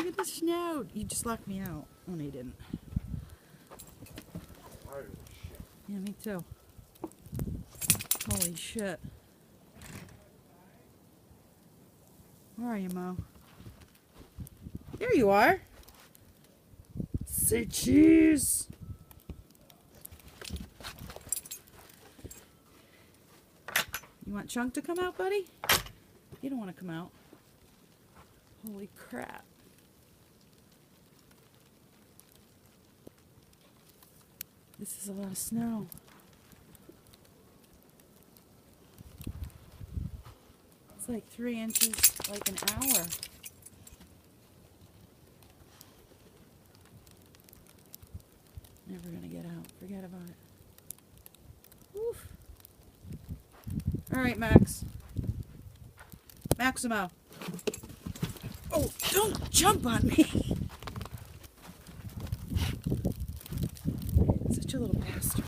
at the snow. You just locked me out. Oh, no, you didn't. Yeah, me too. Holy shit. Where are you, Mo? There you are. Say cheese. You want Chunk to come out, buddy? You don't want to come out. Holy crap. This is a lot of snow. It's like 3 inches, like an hour. Never gonna get out. Forget about it. Oof. All right, Max. Maximo. Oh, don't jump on me. Such a little bastard.